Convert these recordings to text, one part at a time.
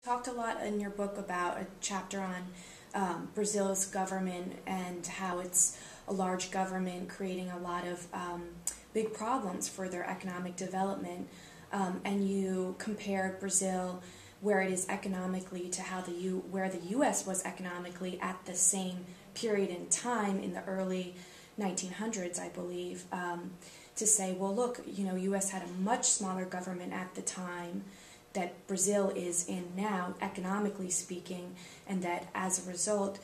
Talked a lot in your book about a chapter on Brazil's government and how it's a large government creating a lot of big problems for their economic development. And you compared Brazil, where it is economically, to how where the U.S. was economically at the same period in time in the early 1900s, I believe, to say, well, look, U.S. had a much smaller government at the time that Brazil is in now, economically speaking, and that as a result,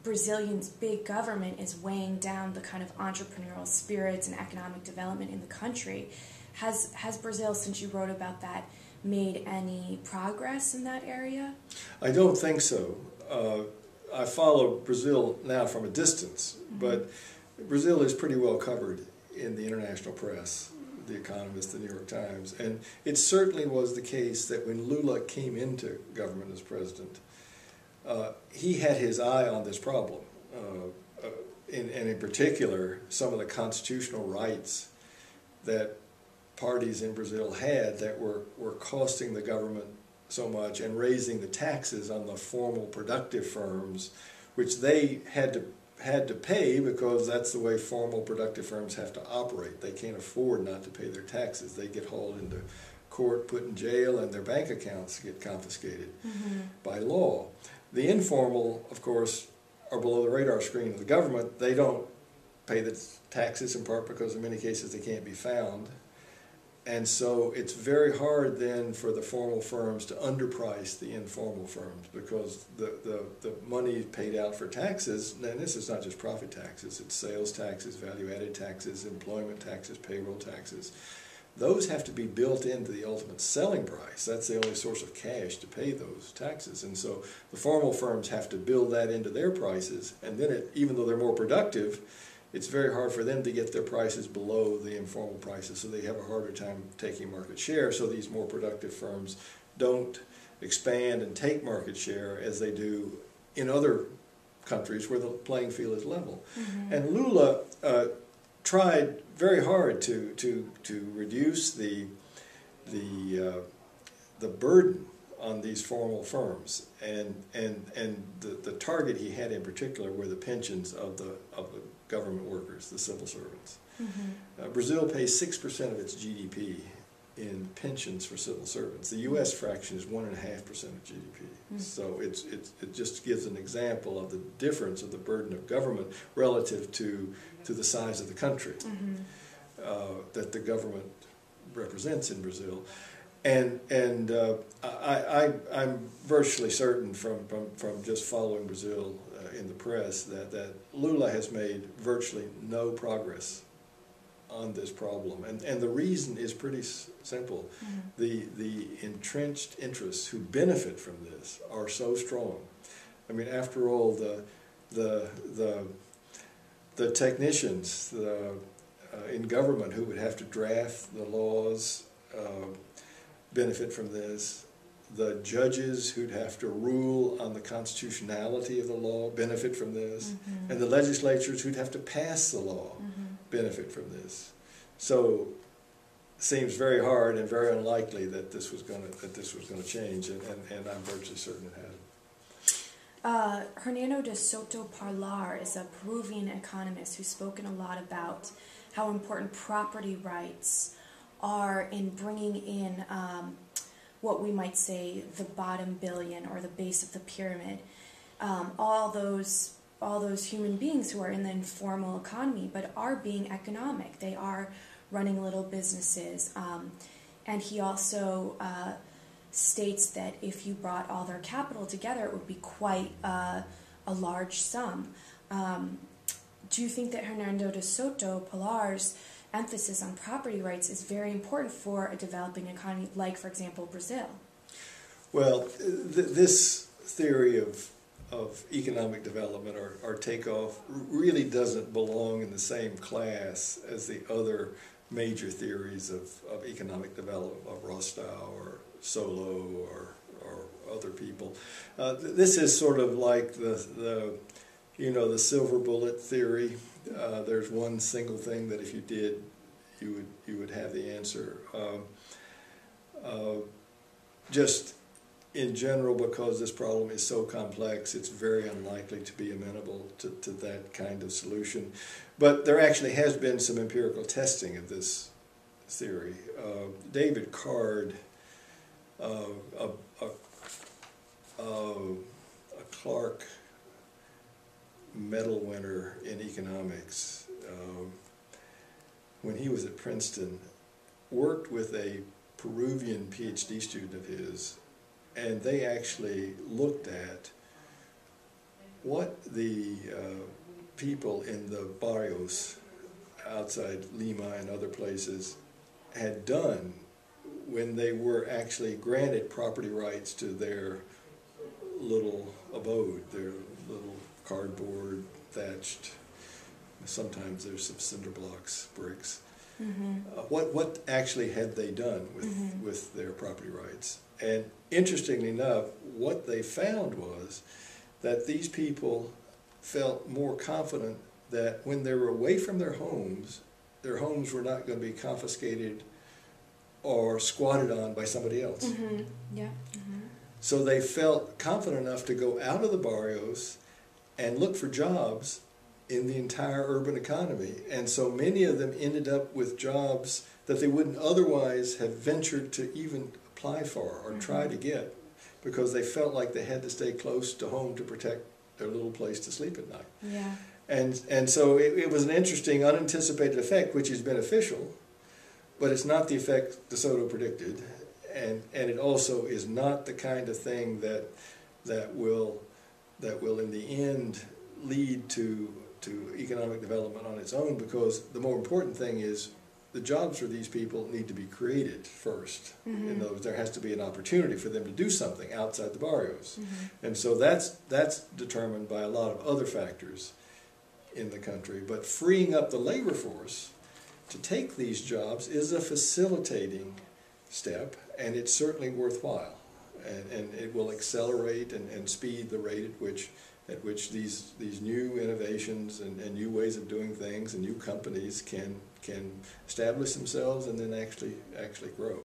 Brazilians' big government is weighing down the kind of entrepreneurial spirits and economic development in the country. Has Brazil, since you wrote about that, made any progress in that area? I don't think so. I follow Brazil now from a distance, but Brazil is pretty well covered in the international press, The Economist, The New York Times, and it certainly was the case that when Lula came into government as president, he had his eye on this problem, and in particular, some of the constitutional rights that parties in Brazil had that were costing the government so much and raising the taxes on the formal productive firms, which they had to pay because that's the way formal productive firms have to operate. They can't afford not to pay their taxes. They get hauled into court, put in jail, and their bank accounts get confiscated by law. The informal, of course, are below the radar screen of the government. They don't pay the taxes, in part because in many cases they can't be found. And so it's very hard then for the formal firms to underprice the informal firms because the money paid out for taxes, and this is not just profit taxes, it's sales taxes, value-added taxes, employment taxes, payroll taxes. Those have to be built into the ultimate selling price. That's the only source of cash to pay those taxes. And so the formal firms have to build that into their prices, and then even though they're more productive, it's very hard for them to get their prices below the informal prices, so they have a harder time taking market share. So these more productive firms don't expand and take market share as they do in other countries where the playing field is level. And Lula tried very hard to reduce the burden on these formal firms, and the target he had in particular were the pensions of the government workers, the civil servants. Brazil pays 6% of its GDP in pensions for civil servants. The U.S. fraction is 1.5% of GDP. So it just gives an example of the difference of the burden of government relative to the size of the country that the government represents in Brazil. And I'm virtually certain from just following Brazil in the press that Lula has made virtually no progress on this problem. And the reason is pretty simple. The entrenched interests who benefit from this are so strong. I mean, after all, the technicians in government who would have to draft the laws benefit from this. The judges who'd have to rule on the constitutionality of the law benefit from this. And the legislatures who'd have to pass the law benefit from this. So it seems very hard and very unlikely that this was going to change, and I'm virtually certain it hasn't. Hernando de Soto Parlar is a Peruvian economist who's spoken a lot about how important property rights are in bringing in what we might say the bottom billion or the base of the pyramid, all those human beings who are in the informal economy but are being economic. They are running little businesses, and he also states that if you brought all their capital together, it would be quite a large sum. Do you think that Hernando de Soto Parlar's emphasis on property rights is very important for a developing economy like, for example, Brazil? Well, this theory of economic development or takeoff really doesn't belong in the same class as the other major theories of economic development, of Rostow or Solow or other people. This is sort of like the silver bullet theory. There's one single thing that if you did, you would have the answer. just in general, because this problem is so complex, it's very unlikely to be amenable to that kind of solution. But there actually has been some empirical testing of this theory. David Card, a Clark medal winner in economics, when he was at Princeton, worked with a Peruvian PhD student of his, and they actually looked at what the people in the barrios outside Lima and other places had done when they were actually granted property rights to their little abode, their little cardboard, thatched, sometimes there's some cinder blocks, bricks. Mm-hmm. What actually had they done with their property rights? And interestingly enough, what they found was that these people felt more confident that when they were away from their homes were not going to be confiscated or squatted on by somebody else. Mm-hmm. Yeah. Mm-hmm. So they felt confident enough to go out of the barrios and look for jobs in the entire urban economy. And so many of them ended up with jobs that they wouldn't otherwise have ventured to even apply for or try to get, because they felt like they had to stay close to home to protect their little place to sleep at night. Yeah. And so it was an interesting, unanticipated effect, which is beneficial, but it's not the effect DeSoto predicted, and it also is not the kind of thing that will in the end lead to economic development on its own, because the more important thing is the jobs for these people need to be created first. Mm-hmm. In other words, there has to be an opportunity for them to do something outside the barrios. Mm-hmm. And so that's determined by a lot of other factors in the country. But freeing up the labor force to take these jobs is a facilitating step, and it's certainly worthwhile. And it will accelerate and speed the rate at which these new innovations and new ways of doing things and new companies can establish themselves and then actually grow.